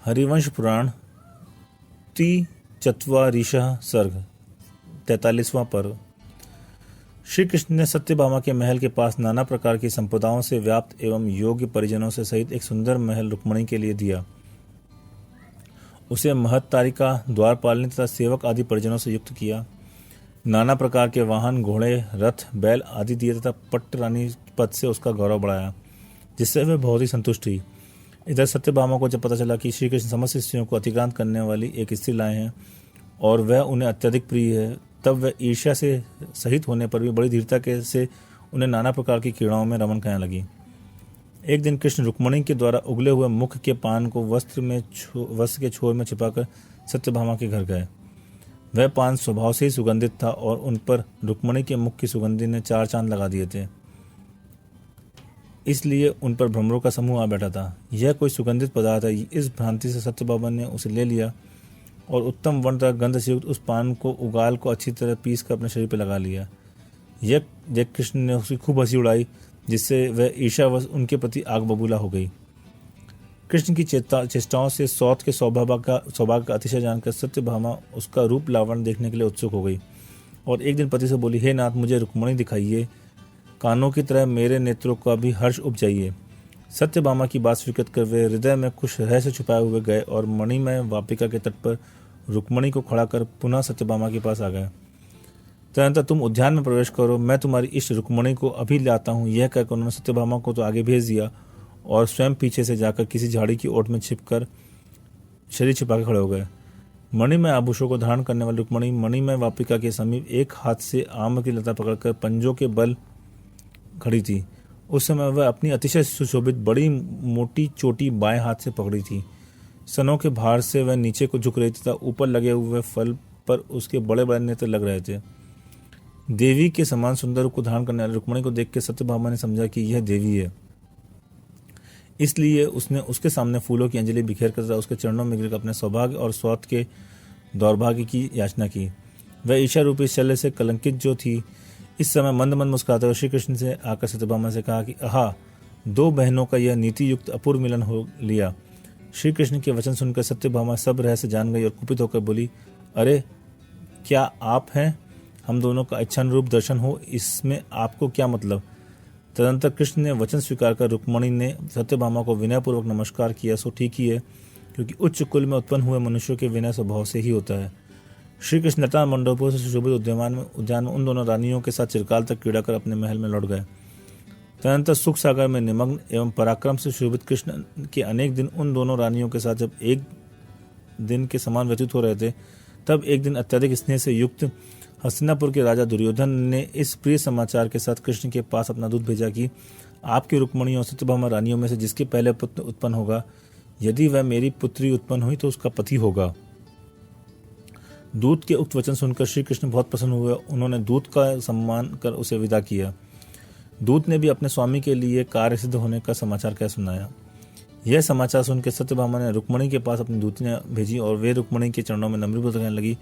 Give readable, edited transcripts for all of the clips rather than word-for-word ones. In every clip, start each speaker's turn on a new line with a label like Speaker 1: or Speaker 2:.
Speaker 1: हरिवंश पुराण चत्वारिशः सर्ग 43वां पर्व। श्री कृष्ण ने सत्यभामा के महल के पास नाना प्रकार की संपदाओं से व्याप्त एवं योग्य परिजनों से सहित एक सुंदर महल रुक्मिणी के लिए दिया। उसे महत्तारिका, द्वारपालिनी तथा सेवक आदि परिजनों से युक्त किया। नाना प्रकार के वाहन, घोड़े, रथ, बैल आदि दिए तथा पट्ट रानी पद से उसका गौरव बढ़ाया, जिससे वह बहुत ही संतुष्ट हुई। इधर सत्यभामा को जब पता चला कि श्री कृष्ण समस्त स्त्रियों को अतिक्रांत करने वाली एक स्त्री लाए हैं और वह उन्हें अत्यधिक प्रिय है, तब वह ईर्ष्या से सहित होने पर भी बड़ी धीरता से उन्हें नाना प्रकार की क्रीड़ाओं में रमण करने लगी। एक दिन कृष्ण रुक्मिणी के द्वारा उगले हुए मुख के पान को वस्त्र के छोर में छिपाकर सत्यभामा के घर गए। वह पान स्वभाव से ही सुगंधित था और उन पर रुक्मिणी के मुख की सुगंधी ने 4 चांद लगा दिए थे, इसलिए उन पर भ्रमरों का समूह आ बैठा था। यह कोई सुगंधित पदार्थ है, इस भ्रांति से सत्यभामा ने उसे ले लिया और उत्तम वर्ण तथा गंध से युक्त उस पान को उगाल को अच्छी तरह पीस कर अपने शरीर पर लगा लिया। यह देख कृष्ण ने उसकी खूब हंसी उड़ाई, जिससे वह ईर्ष्यावश उनके प्रति आग बबूला हो गई। कृष्ण की चेष्टाओं से सौत के सौभाग्य का अतिशय जानकर सत्यभामा उसका रूप लावण्य देखने के लिए उत्सुक हो गई और एक दिन पति से बोली, हे नाथ, मुझे रुक्मिणी दिखाइए, कानों की तरह मेरे नेत्रों का भी हर्ष उपजाइए। सत्यभामा की बात स्वीकृत कर वे हृदय में कुछ रहस्य छुपाए हुए गए और मणिमय वापिका के तट पर रुक्मिणी को खड़ा कर पुनः सत्यभामा के पास आ गए। तदनंतर तुम उद्यान में प्रवेश करो, मैं तुम्हारी इष्ट रुक्मिणी को अभी लाता हूँ। यह कहकर उन्होंने सत्यभामा को तो आगे भेज दिया और स्वयं पीछे से जाकर किसी झाड़ी की ओट में छिपकर शरीर छिपा के खड़े हो गए। मणिमय आभूषणों को धारण करने वाली रुक्मिणी मणिमय वापिका के समीप एक हाथ से आम की लता पकड़कर पंजों के बल खड़ी थी। उस समय वह अपनी अतिशय सुशोभित बड़ी मोटी चोटी बाएं हाथ से पकड़ी थी। सनों के भार से वह नीचे को झुक रही थी तथा ऊपर लगे हुए फल पर उसके बड़े बड़े नेत्र लग रहे थे। देवी के समान सुंदर रूप को धारण करने वाली रुक्मिणी को देख के सत्यभामा ने समझा कि यह देवी है, इसलिए उसने उसके सामने फूलों की अंजलि बिखेर कर उसके चरणों में गिरकर अपने सौभाग्य और स्वार्थ के दौर्भाग्य की याचना की। वह ईर्ष्या रूपी शल्य से कलंकित जो थी, इस समय मंद मंद मुस्कुराते हुए श्री कृष्ण से आकर सत्यभामा से कहा कि आहा, 2 बहनों का यह नीति युक्त अपूर्व मिलन हो लिया। श्री कृष्ण के वचन सुनकर सत्यभामा सब रहस्य जान गई और कुपित होकर बोली, अरे क्या आप हैं? हम दोनों का इच्छानुरूप दर्शन हो, इसमें आपको क्या मतलब? तदनंतर कृष्ण ने वचन स्वीकार कर रुक्मिणी ने सत्यभामा को विनयपूर्वक नमस्कार किया। सो ठीक ही है, क्योंकि उच्च कुल में उत्पन्न हुए मनुष्यों के विनय स्वभाव से ही होता है। श्री कृष्ण लता मंडपों से सुशोभित उद्यान में उन दोनों रानियों के साथ चिरकाल तक क्रीड़ा कर अपने महल में लौट गए। तदनंतर सुख सागर में निमग्न एवं पराक्रम से सुशोभित कृष्ण के अनेक दिन उन दोनों रानियों के साथ जब एक दिन के समान व्यतीत हो रहे थे, तब एक दिन अत्यधिक स्नेह से युक्त हस्तिनापुर के राजा दुर्योधन ने इस प्रिय समाचार के साथ कृष्ण के पास अपना दूत भेजा कि आपकी रुक्मिणी और सत्यभामा रानियों में से जिसके पहले पुत्र उत्पन्न होगा, यदि वह मेरी पुत्री उत्पन्न हुई तो उसका पति होगा। दूत के उक्त वचन सुनकर श्री कृष्ण बहुत प्रसन्न हुए। उन्होंने दूत का सम्मान कर उसे विदा किया। दूत ने भी अपने स्वामी के लिए कार्य सिद्ध होने का समाचार कह सुनाया। यह समाचार सुनकर सत्यभामा ने रुक्मिणी के पास अपनी दूतियां भेजी और वे रुक्मिणी के चरणों में नम्रपूर्वक कहने लगी,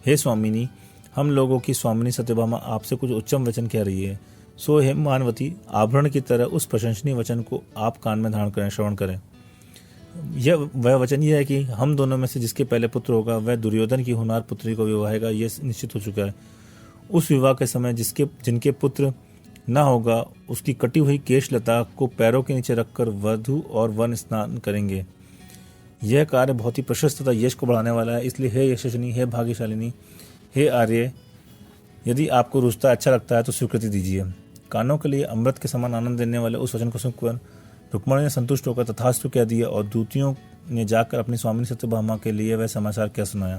Speaker 1: हे स्वामिनी, हम लोगों की स्वामिनी सत्यभामा आपसे कुछ उच्चम वचन कह रही है। सो हे मानवती, आभरण की तरह उस प्रशंसनीय वचन को आप कान में धारण करें, श्रवण करें। वह वचन यह है कि हम दोनों में से जिसके पहले पुत्र होगा वह दुर्योधन की होनहार पुत्री को विवाहेगा। यह निश्चित हो चुका है। उस विवाह के समय जिनके पुत्र न होगा, उसकी कटी हुई केशलता को पैरों के नीचे रखकर वधू और वन स्नान करेंगे। यह कार्य बहुत ही प्रशस्त तथा यश को बढ़ाने वाला है। इसलिए हे यशस्विनी, हे भाग्यशालिनी, हे आर्य, यदि आपको रुष्टा अच्छा लगता है तो स्वीकृति दीजिए। कानों के लिए अमृत के समान आनंद देने वाले उस वचन को सुनकर रुक्मिणी ने संतुष्ट होकर तथास्तु कह दिया और दूतियों ने जाकर अपनी स्वामिनी सत्यभामा के लिए वह समाचार कह सुनाया।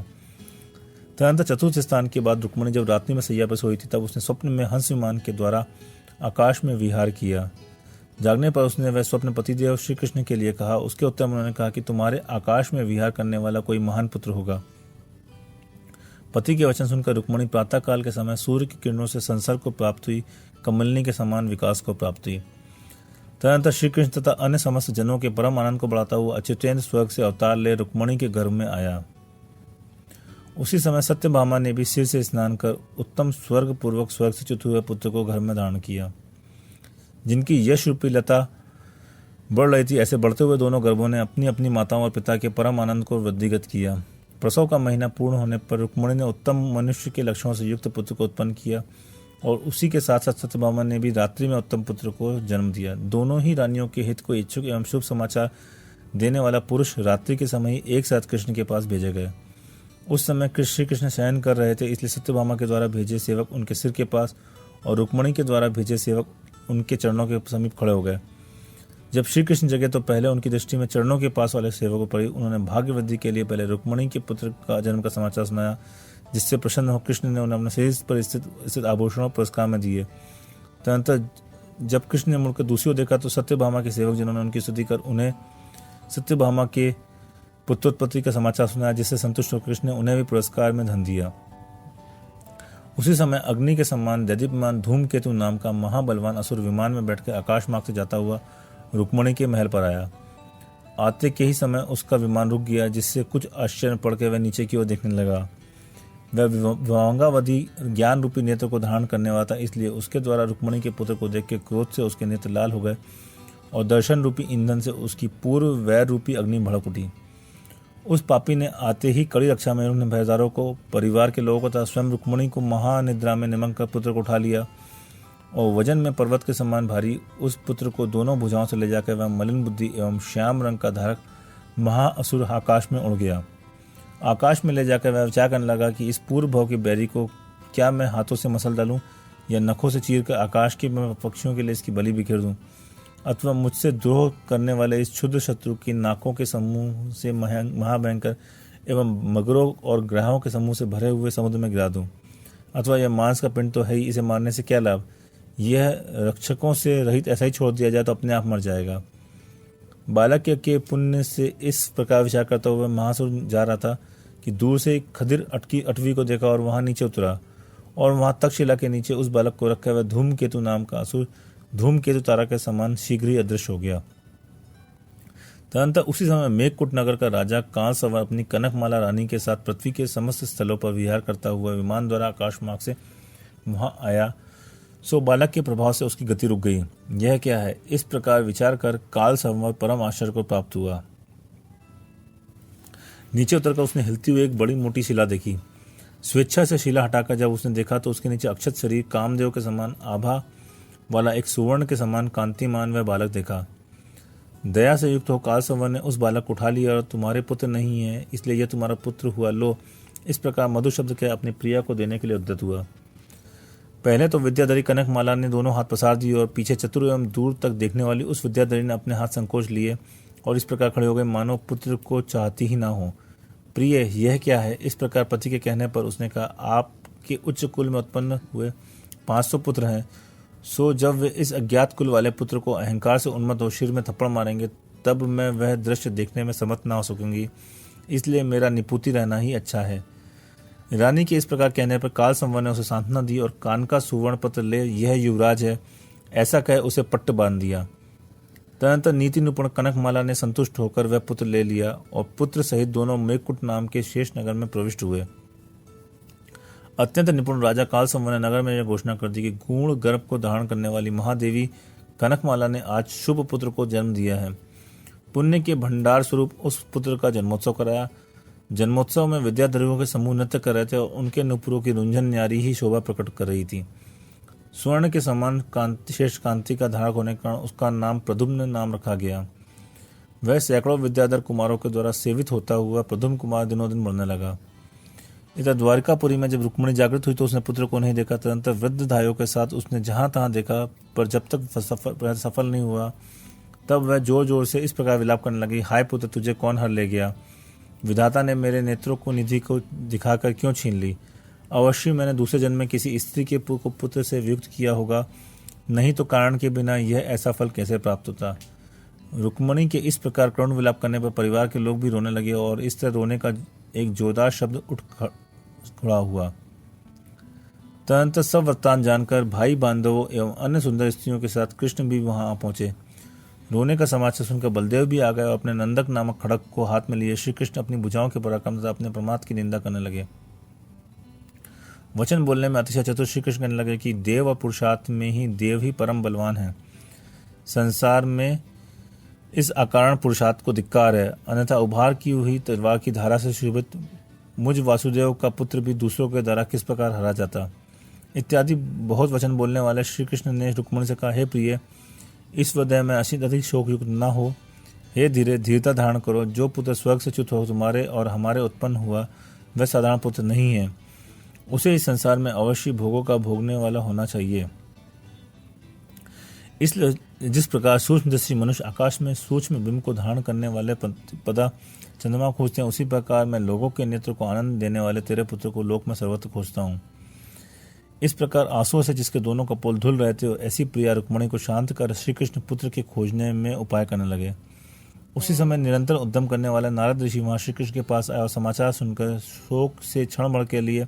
Speaker 1: तदनंतर चतुर्थ स्थान के बाद रुक्मिणी जब रात्रि में सैया पर सोई थी, तब उसने स्वप्न में हंस विमान के द्वारा आकाश में विहार किया। जागने पर उसने वह स्वप्न पतिदेव श्री कृष्ण के लिए कहा। उसके उत्तर में उन्होंने कहा कि तुम्हारे आकाश में विहार करने वाला कोई महान पुत्र होगा। पति के वचन सुनकर रुक्मिणी प्रातःकाल के समय सूर्य की किरणों से संसर्ग को प्राप्त हुई, कमलिनी के समान विकास को प्राप्त हुई। तदनंतर श्री कृष्ण तथा अन्य समस्त जनों के परम आनंद को बढ़ाता हुआ अच्युतेंद्र स्वर्ग से अवतार ले रुक्मिणी के गर्भ में आया। उसी समय सत्यभामा ने भी सिर से स्नान कर उत्तम स्वर्ग पूर्वक स्वर्ग से च्युत हुए पुत्र को घर में धारण किया, जिनकी यश रूपी लता बढ़ रही थी। ऐसे बढ़ते हुए दोनों गर्भों ने अपनी अपनी माताओं और पिता के परम आनंद को वृद्धिगत किया। प्रसव का महीना पूर्ण होने पर रुक्मिणी ने उत्तम मनुष्य के लक्षणों से युक्त पुत्र को उत्पन्न किया और उसी के साथ साथ सत्यभामा ने भी रात्रि में उत्तम पुत्र को जन्म दिया। दोनों ही रानियों के हित को इच्छुक एवं शुभ समाचार देने वाला पुरुष रात्रि के समय ही एक साथ कृष्ण के पास भेजे गए। उस समय श्री कृष्ण शयन कर रहे थे, इसलिए सत्यभामा के द्वारा भेजे सेवक उनके सिर के पास और रुक्मिणी के द्वारा भेजे सेवक उनके चरणों के समीप खड़े हो गए। जब श्री कृष्ण जगे तो पहले उनकी दृष्टि में चरणों के पास वाले सेवक को पड़ी। उन्होंने भाग्य वृद्धि के लिए पहले रुक्मिणी के पुत्र का जन्म का समाचार सुनाया, जिससे प्रसन्न हो कृष्ण ने उन्हें अपने शरीर पर स्थित आभूषणों पुरस्कार में दिए। तदनंतर जब कृष्ण ने मुड़कर दूसरी ओर देखा तो सत्यभामा के सेवक जिन्होंने उनकी स्तुति कर उन्हें सत्यभामा के पुत्रोत्पत्ति का समाचार सुनाया, जिससे संतुष्ट होकर कृष्ण ने उन्हें भी पुरस्कार में धन दिया। उसी समय अग्नि के समान दैदीप्यमान धूमकेतु नाम का महाबलवान असुर विमान में बैठकर आकाश मार्ग से जाता हुआ रुक्मिणी के महल पर आया। आते के ही समय उसका विमान रुक गया, जिससे कुछ आश्चर्य पड़ के वह नीचे की ओर देखने लगा। वह विवांगावधि ज्ञान रूपी नेत्र को धारण करने वाला था, इसलिए उसके द्वारा रुक्मिणी के पुत्र को देख के क्रोध से उसके नेत्र लाल हो गए और दर्शन रूपी ईंधन से उसकी पूर्व वैर रूपी अग्नि भड़क उठी। उस पापी ने आते ही कड़ी रक्षा में उन्होंने भयदारों को, परिवार के लोगों को तथा स्वयं रुक्मिणी को महानिद्रा में निमक कर पुत्र को उठा लिया और वजन में पर्वत के समान भारी उस पुत्र को दोनों भुजाओं से ले जाकर वह मलिन बुद्धि एवं श्याम रंग का धारक महाअसुर आकाश में उड़ गया। आकाश में ले जाकर वह विचार करने लगा कि इस पूर्व भाव के बैरी को क्या मैं हाथों से मसल डालूं या नखों से चीर कर आकाश के पक्षियों के लिए इसकी बलि बिखेर दूं, अथवा मुझसे द्रोह करने वाले इस क्षुद्र शत्रु की नाकों के समूह से महाभयंकर एवं मगरों और ग्रहों के समूह से भरे हुए समुद्र में गिरा दूं, अथवा यह मांस का पिंड तो है ही, इसे मारने से क्या लाभ, यह रक्षकों से रहित ऐसा ही छोड़ दिया जाए तो अपने आप मर जाएगा। बालक के पुण्य से इस प्रकार विचार करता हुआ महासुर जा रहा था कि दूर से खदिर अटवी को देखा और वहां नीचे उतरा और वहां तक्षशिला के नीचे उस बालक को रखा हुआ धूमकेतु नाम का असुर धूमकेतु तारा के समान शीघ्र ही अदृश्य हो गया। तदनंतर उसी समय मेघकूट नगर का राजा काल सवार अपनी कनकमाला रानी के साथ पृथ्वी के समस्त स्थलों पर विहार करता हुआ विमान द्वारा आकाश मार्ग से वहां आया। सो बालक के प्रभाव से उसकी गति रुक गई। यह क्या है, इस प्रकार विचार कर काल संवर परम आश्चर्य को प्राप्त हुआ। नीचे उतरकर उसने हिलती हुई एक बड़ी मोटी शिला देखी। स्वेच्छा से शिला हटाकर जब उसने देखा तो उसके नीचे अक्षत शरीर कामदेव के समान आभा वाला एक सुवर्ण के समान कांतिमान वह बालक देखा। दया से युक्त हो काल संवर ने उस बालक को उठा लिया और तुम्हारे पुत्र नहीं है, इसलिए यह तुम्हारा पुत्र हुआ, लो। इस प्रकार मधु शब्द के अपनी प्रिया को देने के लिए उद्यत हुआ। पहले तो विद्याधरी कनकमाला ने दोनों हाथ पसार दिए और पीछे चतुर एवं दूर तक देखने वाली उस विद्याधरी ने अपने हाथ संकोच लिए और इस प्रकार खड़े हो गए मानो पुत्र को चाहती ही ना हो। प्रिय, यह क्या है? इस प्रकार पति के कहने पर उसने कहा, आपके उच्च कुल में उत्पन्न हुए 500 पुत्र हैं। सो जब वे इस अज्ञात कुल वाले पुत्र को अहंकार से उन्मत्त हो सिर में थप्पड़ मारेंगे तब मैं वह दृश्य देखने में समर्थ ना हो सकूंगी, इसलिए मेरा निपुति रहना ही अच्छा है। रानी के इस प्रकार कहने पर काल संवर ने उसे सांत्वना दी और कान का सुवर्ण पत्र ले, यह युवराज है, ऐसा कह उसे पट्ट बांध दिया। तदनंतर नीति निपुण कनकमाला ने संतुष्ट होकर वह पुत्र ले लिया और पुत्र सहित दोनों मेघकूट नाम के शेष नगर में प्रविष्ट हुए। अत्यंत निपुण राजा काल संवर ने नगर में यह घोषणा कर दी कि गूढ़ गर्भ को धारण करने वाली महादेवी कनकमाला ने आज शुभ पुत्र को जन्म दिया है। पुण्य के भंडार स्वरूप उस पुत्र का जन्मोत्सव कराया। जन्मोत्सव में विद्याधरों के समूह नृत्य कर रहे थे और उनके नुपुरों की रुंझन न्यारी ही शोभा प्रकट कर रही थी। स्वर्ण के समान कांति श्रेष्ठ कांति का धारक होने के कारण उसका नाम प्रद्युम्न नाम रखा गया। वह सैकड़ों विद्याधर कुमारों के द्वारा सेवित होता हुआ प्रद्युम्न कुमार दिनों दिन बढ़ने लगा। इधर द्वारिकापुरी में जब रुक्मिणी जागृत हुई तो उसने पुत्र को नहीं देखा। तदनंतर वृद्ध धाइयों के साथ उसने जहां तहां देखा, पर जब तक सफल नहीं हुआ तब वह जोर जोर से इस प्रकार विलाप करने लगी, हाय पुत्र, तुझे कौन हर ले गया? विधाता ने मेरे नेत्रों को निधि को दिखाकर क्यों छीन ली? अवश्य मैंने दूसरे जन्म में किसी स्त्री के पुत्र से वियुक्त किया होगा, नहीं तो कारण के बिना यह ऐसा फल कैसे प्राप्त होता? रुक्मिणी के इस प्रकार करुण विलाप करने पर परिवार के लोग भी रोने लगे और इस तरह रोने का एक जोरदार शब्द उठ खड़ा हुआ। तदनंतर सब वृत्तांत जानकर भाई बांधवों एवं अन्य सुंदर स्त्रियों के साथ कृष्ण भी वहां आ पहुंचे। रोने का समाचार सुनकर बलदेव भी आ गए और अपने नंदक नामक खड़ग को हाथ में लिए श्री कृष्ण अपनी भुजाओं के पराक्रम तथा अपने प्रमाद की निंदा करने लगे। वचन बोलने में अतिशय चतुर श्री कृष्ण कहने लगे कि देव और पुरुषार्थ में ही देव ही परम बलवान है। संसार में इस अकारण पुरुषार्थ को धिक्कार है, अन्यथा उभार की हुई तलवार की धारा से शोभित मुझ वासुदेव का पुत्र भी दूसरों के द्वारा किस प्रकार हरा जाता। इत्यादि बहुत वचन बोलने वाले श्री कृष्ण ने रुक्मिणी से कहा, हे प्रिय, इस हृदय में अधिक शोकयुक्त न हो। हे धीरे, धीरता धारण करो। जो पुत्र स्वर्ग से च्युत हो तुम्हारे और हमारे उत्पन्न हुआ, वह साधारण पुत्र नहीं है। उसे इस संसार में अवश्य भोगों का भोगने वाला होना चाहिए। इसलिए जिस प्रकार सूक्ष्मदर्शी मनुष्य आकाश में सूक्ष्म बिंब को धारण करने वाले पदा चंद्रमा खोजते हैं, उसी प्रकार मैं लोगों के नेत्र को आनंद देने वाले तेरे पुत्र को लोक में सर्वत्र खोजता हूँ। इस प्रकार आंसुओं से जिसके दोनों कपोल धुल रहे थे, ऐसी प्रिया रुक्मिणी को शांत कर श्री कृष्ण पुत्र के खोजने में उपाय करने लगे। उसी समय निरंतर उद्यम करने वाले नारद ऋषि वहां श्री कृष्ण के पास आए और समाचार सुनकर शोक से क्षण भर के लिए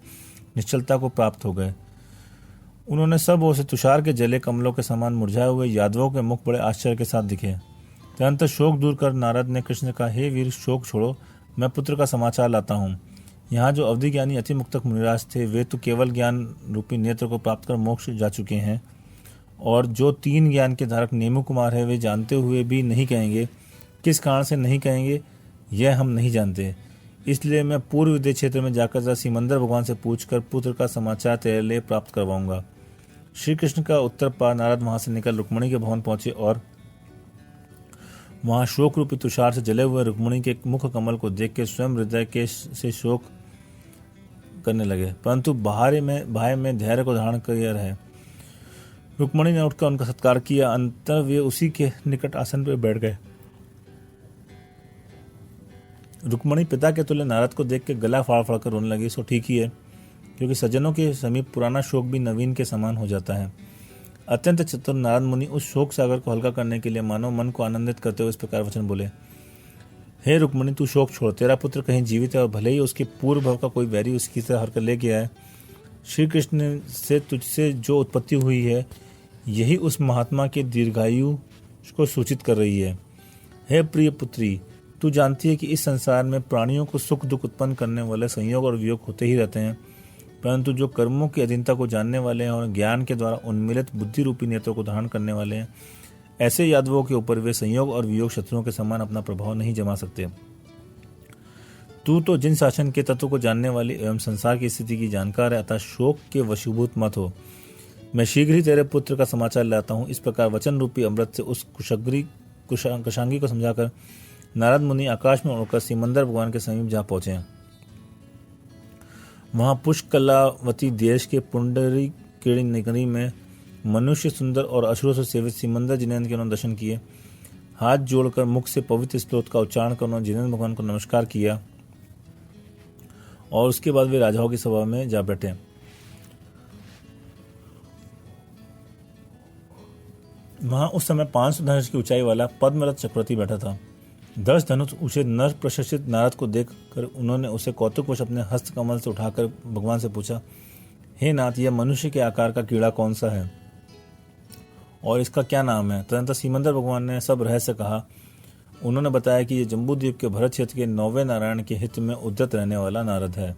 Speaker 1: निश्चलता को प्राप्त हो गए। उन्होंने सब ओर से तुषार के जले कमलों के समान मुरझाए हुए यादवों के मुख बड़े आश्चर्य के साथ दिखे। तुरंत शोक दूर कर नारद ने कृष्ण से कहा, हे वीर, शोक छोड़ो, मैं पुत्र का समाचार लाता हूँ। यहाँ जो अवधि ज्ञानी अति मुक्तक मुनिराज थे, वे तो केवल ज्ञान रूपी नेत्र को प्राप्त कर मोक्ष जा चुके हैं, और जो 3 ज्ञान के धारक नेमु कुमार है, वे जानते हुए भी नहीं कहेंगे। किस कारण से नहीं कहेंगे, यह हम नहीं जानते। इसलिए मैं पूर्व विदेह क्षेत्र में जाकर सिमंदर भगवान से पूछकर पुत्र का समाचार तेरे लिए प्राप्त करवाऊंगा। श्री कृष्ण का उत्तर पार नारद वहां से निकल रुक्मिणी के भवन पहुंचे और वहां शोक रूपी तुषार से जले हुए रुक्मिणी के मुख कमल को देख के स्वयं हृदय के से शोक करने लगे, परंतु भाई में धैर्य को धारण कर रहे। रुक्मिणी ने उठकर उनका सत्कार किया। अंतर वे उसी के निकट आसन पर बैठ गए। रुक्मिणी पिता के तुल्य नारद को देख के गला फाड़ फाड़ कर रोने लगी। सो ठीक ही है, क्योंकि सज्जनों के समीप पुराना शोक भी नवीन के समान हो जाता है। अत्यंत चतुर नारद मुनि उस शोक सागर को हल्का करने के लिए मानव मन को आनंदित करते हुए इस प्रकार वचन बोले, हे रुक्मिणी, तू शोक छोड़, तेरा पुत्र कहीं जीवित है, और भले ही उसके पूर्व भव का कोई वैरी उसकी तरह हरकर ले गया है। श्री कृष्ण से तुझसे जो उत्पत्ति हुई है, यही उस महात्मा के दीर्घायु को सूचित कर रही है। हे प्रिय पुत्री, तू जानती है कि इस संसार में प्राणियों को सुख दुख उत्पन्न करने वाले संयोग और वियोग होते ही रहते हैं, परंतु जो कर्मों की अधीनता को जानने वाले हैं और ज्ञान के द्वारा उन्मिलित बुद्धि रूपी नेत्रों को धारण करने वाले हैं, ऐसे यादवों के ऊपर वे संयोग और वियोग शत्रुओं के समान अपना प्रभाव नहीं जमा सकते। तू तो जिन शासन के तत्व को जानने वाली एवं संसार की स्थिति की जानकार है, अतः शोक के वशीभूत मत हो। मैं शीघ्र ही तेरे पुत्र का समाचार लाता हूँ। इस प्रकार वचन रूपी अमृत से उस कुशांगी को समझाकर नारद मुनि आकाश में उड़कर सिमंदर भगवान के समीप जा पहुंचे। वहां पुष्कलावती देश के पुंडरी कीड़ी नगरी में मनुष्य सुंदर और असुरों से सेवित सिमंदर जिनेन्द्र के उन्होंने दर्शन किए। हाथ जोड़कर मुख से पवित्र स्तोत्र का उच्चारण कर उन्होंने जिनेन्द्र भगवान को नमस्कार किया और उसके बाद वे राजाओं की सभा में जा बैठे। वहां उस समय 500 धनुष की ऊंचाई वाला पद्मरथ चक्रवर्ती बैठा था। 10 धनुष ऊंचे नर प्रशस्तित नारद को देखकर उन्होंने उसे कौतुकवश अपने हस्त कमल से उठाकर भगवान से पूछा, हे नाथ, यह मनुष्य के आकार का कीड़ा कौन सा है और इसका क्या नाम है? तुरंत सिमंदर भगवान ने सब रहस्य कहा। उन्होंने बताया कि यह जम्बूद्वीप के भरत क्षेत्र के 9वें नारायण के हित में उद्यत रहने वाला नारद है।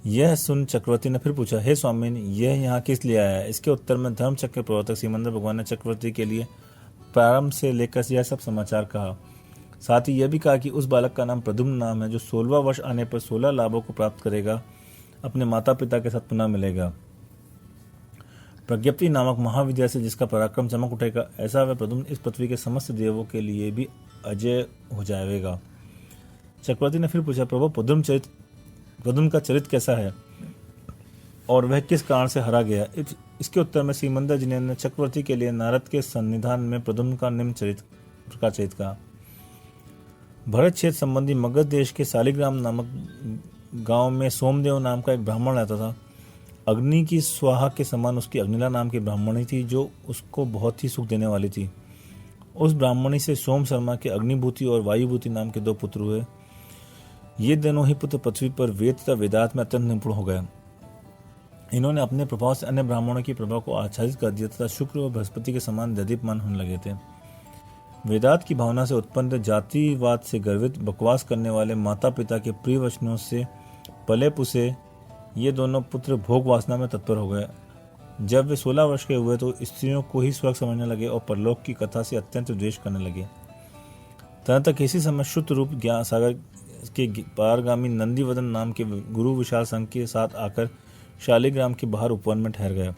Speaker 1: यह सुन चक्रवर्ती ने फिर पूछा, हे स्वामिन, यह यहाँ किस लिए आया है? इसके उत्तर में धर्मचक्र प्रवर्तक सिमंदर भगवान ने चक्रवर्ती के लिए प्रारंभ से लेकर यह सब समाचार कहा। साथ ही यह भी कहा कि उस बालक का नाम प्रद्युम्न नाम है, जो 16वां वर्ष आने पर 16 लाभों को प्राप्त करेगा, अपने माता पिता के साथ पुनः मिलेगा। प्रज्ञप्ति नामक महाविद्या से जिसका पराक्रम चमक उठेगा, ऐसा वह प्रद्युम्न इस पृथ्वी के समस्त देवों के लिए भी अजय हो जाएगा। चक्रवर्ती ने फिर पूछा, प्रभु, प्रद्युम्न का चरित्र कैसा है और वह किस कारण से हरा गया? इसके उत्तर में सिमंदर जिनेन्द्र ने चक्रवर्ती के लिए नारद के सन्निधान में प्रद्युम्न का निम्न चरित्र कहा। भरत क्षेत्र संबंधी मगध देश के शालिग्राम नामक गांव में सोमदेव नाम का एक ब्राह्मण रहता था। अग्नि की स्वाहा के समान उसकी अग्निला नाम की ब्राह्मणी थी, जो उसको बहुत ही सुख देने वाली थी। उस ब्राह्मणी से सोम शर्मा के अग्निभूति और वायुभूति नाम के 2 पुत्र हुए। ये दोनों ही पुत्र पृथ्वी पर वेद तथा वेदांत में अत्यंत निपुण हो गए। इन्होंने अपने प्रभाव से अन्य ब्राह्मणों की प्रभाव को आच्छादित कर दिया तथा शुक्र और बृहस्पति के समान दीप्यमान होने लगे थे। वेदांत की भावना से उत्पन्न जातिवाद से गर्वित बकवास करने वाले माता पिता के प्रिय वचनों से पले पुसे ये दोनों पुत्र भोग वासना में तत्पर हो गए। जब वे 16 वर्ष के हुए तो स्त्रियों को ही स्वर्ग समझने लगे और परलोक की कथा से अत्यंत द्वेष करने लगे। तदनंतर किसी समय शुद्ध रूप ज्ञान सागर के पारगामी नंदीवदन नाम के गुरु विशाल संघ के साथ आकर शालिग्राम के बाहर उपवन में ठहर गया।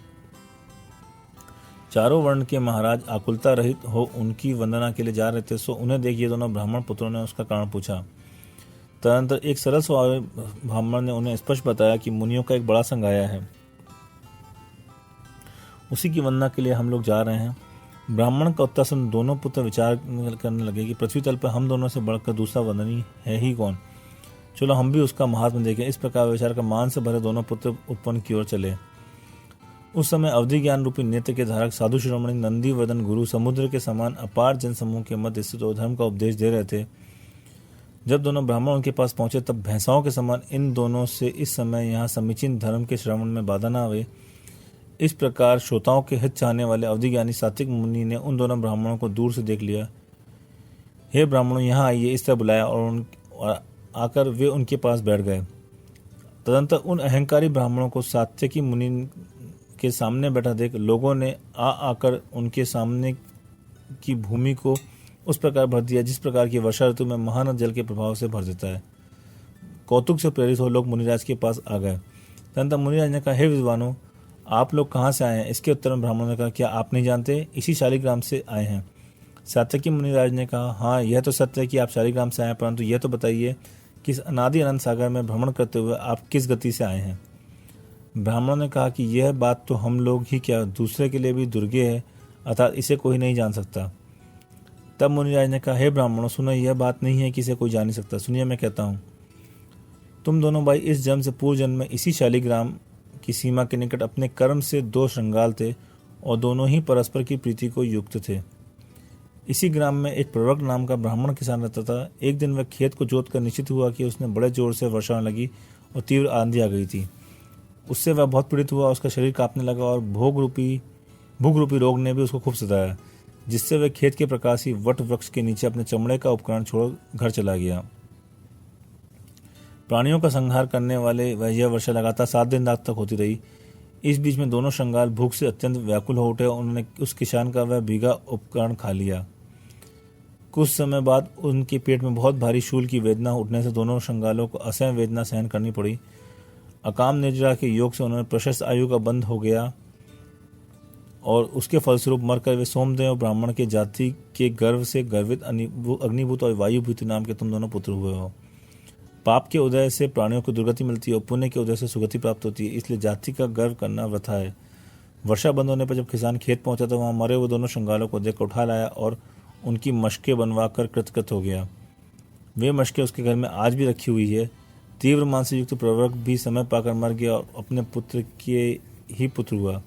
Speaker 1: चारों वर्ण के महाराज आकुलता रहित हो उनकी वंदना के लिए जा रहे थे, सो उन्हें देखिए दोनों ब्राह्मण पुत्रों ने उसका कारण पूछा। तदनंतर एक सरल स्वभावी ब्राह्मण ने उन्हें स्पष्ट बताया कि मुनियों का एक बड़ा संघ आया है, उसी की वंदना के लिए हम लोग जा रहे हैं। ब्राह्मण का उत्तर सुन दोनों पुत्र विचार करने लगे कि पृथ्वी तल पर हम दोनों से बढ़कर दूसरा वंदनीय है ही कौन, चलो हम भी उसका महात्मा देखें। इस प्रकार विचार का मान से भरे दोनों पुत्र उपवन की ओर चले। उस समय अवधि ज्ञान रूपी नेत्र के धारक साधु शिरोमणि नंदीवदन गुरु समुद्र के समान अपार जनसमूह के मध्य स्थित धर्म का उपदेश दे रहे थे। जब दोनों ब्राह्मण उनके पास पहुंचे तब भैंसाओं के समान इन दोनों से इस समय यहाँ समीचीन धर्म के श्रवण में बाधा न आवे, इस प्रकार श्रोताओं के हित चाहने वाले अवधि ज्ञानी सात्विक मुनि ने उन दोनों ब्राह्मणों को दूर से देख लिया। हे ब्राह्मणों, यहाँ आइए, इस तरह बुलाया और आकर वे उनके पास बैठ गए। तदंतर उन अहंकारी ब्राह्मणों को सात्विकी मुनि के सामने बैठा देख लोगों ने आकर उनके सामने की भूमि को उस प्रकार भर दिया जिस प्रकार की वर्षा ऋतु में महानद जल के प्रभाव से भर देता है। कौतुक से प्रेरित हो लोग मुनिराज के पास आ गए। तदंतर मुनिराज ने कहा, हे विद्वानों, आप लोग कहाँ से आए हैं? इसके उत्तर में ब्राह्मणों ने कहा, क्या आप नहीं जानते? इसी शालिग्राम से आए हैं। सात्विकी मुनिराज ने कहा, हाँ, यह तो सत्य है कि आप शालिग्राम से आए हैं, परंतु यह तो बताइए कि इस अनादि अनंत सागर में भ्रमण करते हुए आप किस गति से आए हैं? ब्राह्मणों ने कहा कि यह बात तो हम लोग ही क्या दूसरे के लिए भी दुर्गे है, अर्थात इसे कोई नहीं जान सकता। तब मुनिराज ने कहा, हे ब्राह्मणों, सुनो, यह बात नहीं है कि इसे कोई जान नहीं सकता। सुनिए, मैं कहता हूँ, तुम दोनों भाई इस जन्म से पूर्व जन्म में इसी शालिग्राम की सीमा के निकट अपने कर्म से दो श्रृंगाल थे और दोनों ही परस्पर की प्रीति को युक्त थे। इसी ग्राम में एक प्रवृत्त नाम का ब्राह्मण किसान रहता था। एक दिन वह खेत को जोत कर निश्चित हुआ कि उसने बड़े जोर से वर्षा होने लगी और तीव्र आंधी आ गई थी। उससे वह बहुत पीड़ित हुआ, उसका शरीर कांपने लगा और भूख रूपी रोग ने भी उसको खूब सताया, जिससे वह खेत के प्रकाशी वट वृक्ष के नीचे अपने चमड़े का उपकरण छोड़ घर चला गया। प्राणियों का संहार करने वाले वह यह वर्षा लगातार 7 दिन रात तक होती रही। इस बीच में दोनों श्रृंगाल भूख से अत्यंत व्याकुल हो उठे और उन्होंने उस किसान का वह भीगा उपकरण खा लिया। कुछ समय बाद उनके पेट में बहुत भारी शूल की वेदना उठने से दोनों श्रृंगालों को असह्य वेदना सहन करनी पड़ी। अकाम निद्रा के योग से उन्होंने प्रशस्त आयु का बंध हो गया और उसके फलस्वरूप मरकर वे सोमदेव ब्राह्मण के जाति के गर्भ से गर्वित अग्निभूत और वायुभूति नाम के तुम दोनों पुत्र हुए हो। पाप के उदय से प्राणियों को दुर्गति मिलती है और पुण्य के उदय से सुगति प्राप्त होती है, इसलिए जाति का गर्व करना वृथा है। वर्षा बंद होने पर जब किसान खेत पहुंचा तो वहां मरे हुए दोनों श्रृंगालों को देख उठा लाया और उनकी मशकें बनवा कर कृतकृत हो गया। वे मशकें उसके घर में आज भी रखी हुई है। तीव्र मान से युक्त प्रवृत्त भी समय पाकर मर गया और अपने पुत्र के ही पुत्र हुआ।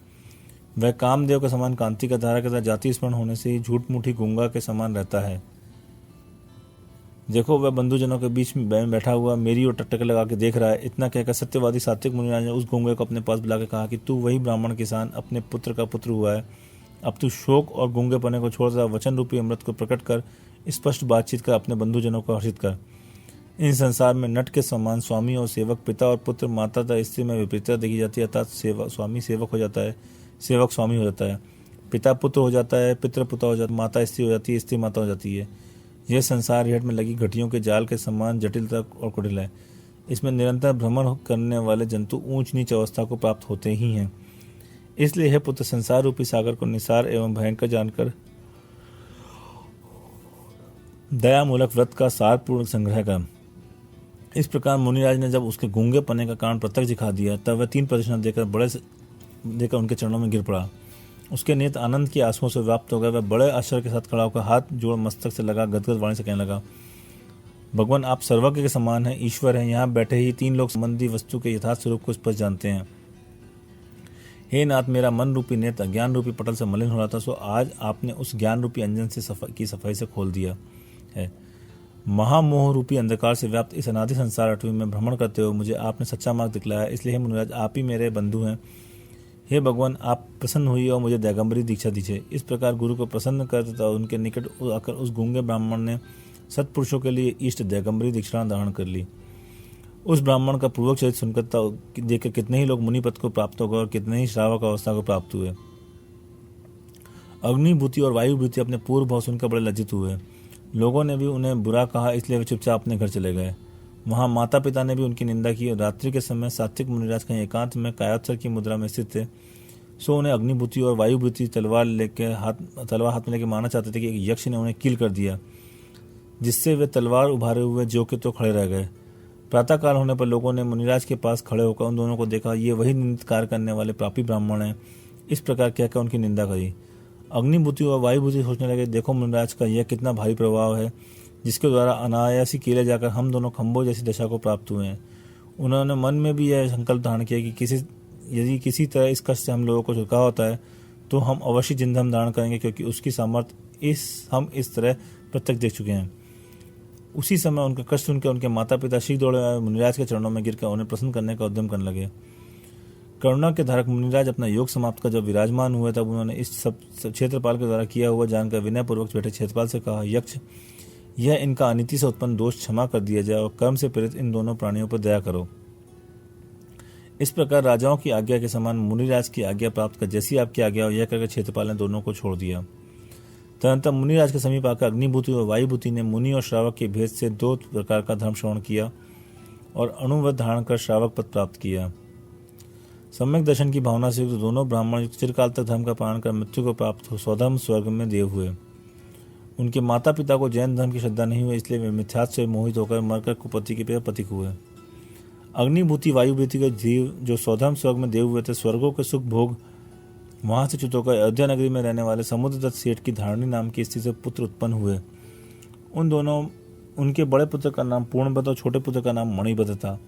Speaker 1: वह कामदेव के समान कांति का धारा के साथ जाति स्मरण होने से ही झूठ मूठी गूंगा के समान रहता है। देखो, वह बंधुजनों के बीच में बैठा हुआ मेरी ओर टकटक लगा के देख रहा है। इतना कहकर सत्यवादी सात्विक मुनिराज ने उस गूंगे को अपने पास बुलाकर कहा कि तू वही ब्राह्मण किसान अपने पुत्र का पुत्र हुआ है। अब तू शोक और गूंगे पने को छोड़कर वचन रूपी अमृत को प्रकट कर स्पष्ट बातचीत कर अपने बंधुजनों को हर्षित कर। इन संसार में नट के समान स्वामी और सेवक, पिता और पुत्र, माता तथा स्त्री में विपरीतता देखी जाती है, अर्थात स्वामी सेवक हो जाता है, सेवक स्वामी हो जाता है, पिता पुत्र हो जाता है, पितृ पुत्र हो जाता है, माता स्त्री हो जाती है, स्त्री माता हो जाती है। यह संसार हेठ में लगी घटियों के जाल के समान जटिलता और कुटिल है। इसमें निरंतर भ्रमण करने वाले जंतु ऊंच नीच अवस्था को प्राप्त होते ही हैं। इसलिए हे पुत्र, संसार रूपी सागर को निसार एवं भयंकर जानकर दयामूलक व्रत का सारपूर्ण संग्रह कर। इस प्रकार मुनिराज ने जब उसके गूंगे पने का कारण प्रत्यक्ष दिखा दिया तब वह 3 प्रदक्षिणा देकर उनके चरणों में गिर पड़ा। उसके नेत्र आनंद के आंसुओं से व्याप्त हो गए। वह बड़े आश्चर्य के साथ खड़ा होकर हाथ जोड़ मस्तक से लगा गदगद वाणी से कहने लगा, भगवान, आप सर्वज्ञ के समान हैं, ईश्वर हैं। यहाँ बैठे ही 3 लोग संबंधी वस्तु के यथार्थ स्वरूप को स्पष्ट जानते हैं। हे नाथ, मेरा मन रूपी नेत्र अज्ञान रूपी पटल से मलिन हो रहा था, सो आज आपने उस ज्ञान रूपी अंजन से सफाई से खोल दिया है। महामोह रूपी अंधकार से व्याप्त इस अनादि संसार अटवी में भ्रमण करते हुए मुझे आपने सच्चा मार्ग दिखलाया। इसलिए हे मुनिराज, आप ही मेरे बंधु हैं। हे भगवान, आप प्रसन्न हुई और मुझे दैगंबरी दीक्षा दीजिए। इस प्रकार गुरु को प्रसन्न कर तथा उनके निकट आकर उस गूंगे ब्राह्मण ने सत्पुरुषों के लिए इष्ट दैगंबरी दीक्षा धारण कर ली। उस ब्राह्मण का पूर्वक चरित्र सुनकर देखकर कितने ही लोग मुनिपद को प्राप्त हो गए और कितने ही श्रावक अवस्था को प्राप्त हुए। अग्निभूति और वायुभूति अपने पूर्व भाव सुनकर बड़े लज्जित हुए। लोगों ने भी उन्हें बुरा कहा, इसलिए वे चुपचाप अपने घर चले गए। वहां माता पिता ने भी उनकी निंदा की। रात्रि के समय सात्विक मुनिराज कहीं एकांत में कायोत्सर्ग की मुद्रा में स्थित थे। सो उन्हें अग्निभूति और वायुभूति तलवार हाथ में लेकर मारना चाहते थे कि एक यक्ष ने उन्हें कील कर दिया, जिससे वे तलवार उभारे हुए जो के तो खड़े रह गए। प्रातःकाल होने पर लोगों ने मुनिराज के पास खड़े होकर उन दोनों को देखा। ये वही निंदित कार्य करने वाले पापी ब्राह्मण हैं। इस प्रकार कहकर उनकी निंदा करी। अग्निभूति और वायुभूति सोचने लगे, देखो मुनिराज का यह कितना भारी प्रभाव है, जिसके द्वारा अनायास ही कीले जाकर हम दोनों खंभों जैसी दशा को प्राप्त हुए हैं। उन्होंने मन में भी यह संकल्प धारण किया कि यदि किसी तरह इस कष्ट से हम लोगों को छुटकारा होता है तो हम अवश्य जिंदम धारण करेंगे, क्योंकि उसकी सामर्थ्य हम इस तरह प्रत्यक्ष देख चुके हैं। उसी समय उनका कष्ट सुनकर उनके माता पिता शीघ्र दौड़े आए, मुनिराज के चरणों में गिरकर उन्हें प्रसन्न करने का उद्यम करने लगे। करुणा के धारक मुनिराज अपना योग समाप्त कर जब विराजमान हुए, तब उन्होंने इस सब क्षेत्रपाल के द्वारा किया हुआ जानकर विनयपूर्वक बैठे क्षेत्रपाल से कहा, यक्ष, यह इनका अनिति से उत्पन्न दोष क्षमा कर दिया जाए और कर्म से प्रेरित इन दोनों प्राणियों पर दया करो। इस प्रकार राजाओं की आज्ञा के समान मुनिराज की आज्ञा प्राप्त कर जैसी आपकी आज्ञा हो, यह करके क्षेत्रपाल ने दोनों को छोड़ दिया। तदनंतर मुनिराज के समीप आकर अग्निभूति और वायुभूति ने मुनि और श्रावक के भेद से 2 प्रकार का धर्म श्रवण किया और अणुव्रत धारण कर श्रावक पद प्राप्त किया। सम्यक दर्शन की भावना से युक्त दोनों ब्राह्मण चिरकाल तक धर्म का पालन कर मृत्यु को प्राप्त हो स्वधर्म स्वर्ग में देव हुए। उनके माता पिता को जैन धर्म की श्रद्धा नहीं हुई, इसलिए वे मिथ्यात्व से मोहित होकर मरकर कुपति के पेट पतित हुए। अग्निभूति वायुभूति के जीव जो स्वधर्म स्वर्ग में देव हुए थे, स्वर्गों के सुख भोग वहां से च्युत होकर अयोध्या नगरी में रहने वाले समुद्रदत्त सेठ की धारणी नाम की स्त्री से पुत्र उत्पन्न हुए। उनके बड़े पुत्र का नाम पूर्णभद्र और छोटे पुत्र का नाम मणिभद्र था।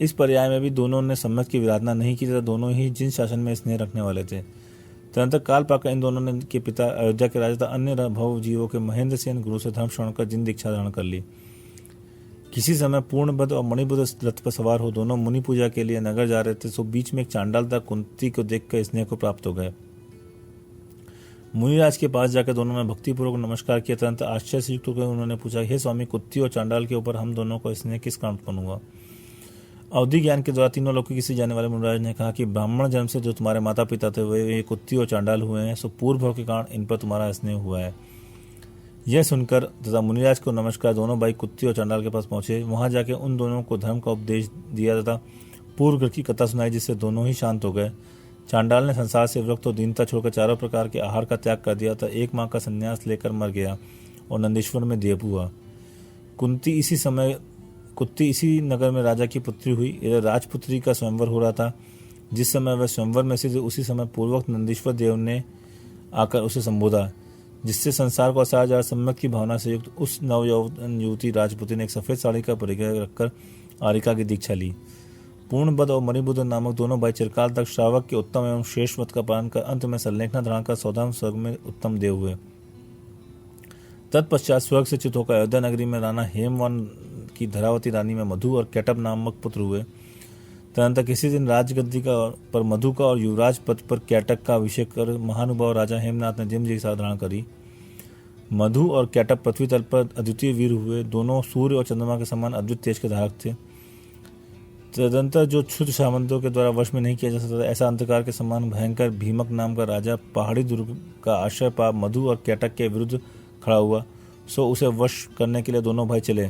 Speaker 1: इस पर्याय में भी दोनों ने सम्यक की विराधना नहीं की तथा दोनों ही जिन शासन में स्नेह रखने वाले थे। तदनंतर काल पाकर इन दोनों ने के पिता अयोध्या के राजा तथा अन्य भव जीवों के महेंद्र सेन गुरु से धर्म श्रवण कर जिन दीक्षा धारण कर ली। किसी समय पूर्णभद्र और मणिभद्र रथ पर सवार हो दोनों मुनि पूजा के लिए नगर जा रहे थे, सो बीच में एक चांडाल था कुंती को देखकर स्नेह को प्राप्त हो गए। मुनिराज के पास जाकर दोनों ने भक्तिपूर्वक नमस्कार किया। तदनंतर आश्चर्य से युक्त होकर उन्होंने पूछा, हे स्वामी, कुत्ती और चांडाल के ऊपर हम दोनों को स्नेह किस कारण उत्पन्न हुआ? अवधि ज्ञान के द्वारा तीनों लोगों की जाने वाले मुनिराज ने कहा कि ब्राह्मण जन्म से जो तुम्हारे माता पिता थे वे कुत्ती और चांडाल हुए हैं, सो पूर्व भाव के कारण इन पर तुम्हारा स्नेह हुआ है। यह सुनकर तथा मुनिराज को नमस्कार दोनों भाई कुत्ती और चांडाल के पास पहुंचे। वहां जाके उन दोनों को धर्म का उपदेश दिया तथा पूर्व की कथा सुनाई, जिससे दोनों ही शांत हो गए। चांडाल ने संसार से विरक्त और दीनता छोड़कर चारों प्रकार के आहार का त्याग कर दिया तथा 1 माह का संन्यास लेकर मर गया और नंदीश्वर में देव हुआ। कुत्ती इसी नगर में राजा की पुत्री हुई। इधर राजपुत्री का स्वयंवर हो रहा था। जिस समय वह स्वयंवर में से उसी समय पूर्वक नंदीश्वर देव ने आकर उसे संबोधा, जिससे संसार को असार सम्यक की भावना से युक्त उस नवयौवन युवती राजपुत्री ने एक सफेद साड़ी का परिग्रह रखकर आरिका की दीक्षा ली। पूर्णभद्र और मणिभद्र नामक दोनों भाई चिरकाल तक श्रावक के उत्तम एवं शेष व्रत का पालन कर अंत में संलेखना धारण कर स्वधर्म स्वर्ग में उत्तम देव हुए। तत्पश्चात स्वर्ग से च्युत होकर अयोध्या नगरी में राणा हेमवन की धरावती रानी में मधु और कैटब नामक पुत्र हुए। तदनंतर किसी दिन राजगद्दी का पर मधु का और युवराज पद पर कैटक का अभिषेक कर महानुभाव राजा हेमनाथ ने जिम जी की साधना करी। मधु और कैटक पृथ्वी तल पर अद्वितीय वीर हुए। दोनों सूर्य और चंद्रमा के समान अद्भुत तेज के धारक थे। तदनंतर जो क्षुद्र सामंतों के द्वारा वश में नहीं किया जा सकता, ऐसा अंधकार के समान भयंकर भीमक नाम का राजा पहाड़ी दुर्ग का आश्रय पा मधु और कैटक के विरुद्ध खड़ा हुआ। सो उसे वश करने के लिए दोनों भाई चले।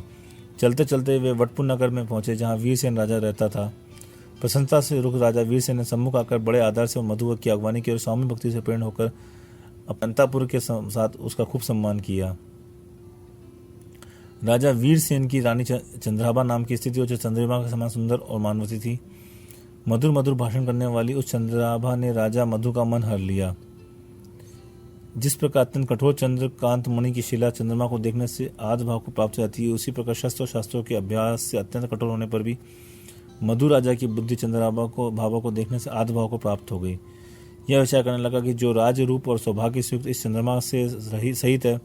Speaker 1: चलते चलते वे वटपुर नगर में पहुंचे, जहां वीरसेन राजा रहता था। प्रसन्नता से रुक राजा वीरसेन ने सम्मुख आकर बड़े आदर से मधु की अगवानी की और स्वामी भक्ति से प्रेरण होकर अंतापुर के साथ उसका खूब सम्मान किया। राजा वीरसेन की रानी चंद्राभा नाम की स्थिति और जो चंद्रमा के समान सुंदर और मानवती थी। मधुर मधुर भाषण करने वाली उस चंद्राभा ने राजा मधु का मन हर लिया। जिस प्रकार अत्यंत कठोर चंद्रकांत मणि की शिला चंद्रमा को देखने से आदि भाव को प्राप्त हो जाती है, उसी प्रकार शास्त्रों के अभ्यास से अत्यंत कठोर होने पर भी मधु राजा की बुद्धि चंद्राभा को भावों को देखने से आदि भाव को प्राप्त हो गई। यह विचार करने लगा कि जो राज रूप और सौभाग्य से युक्त इस चंद्रमा से सहित है,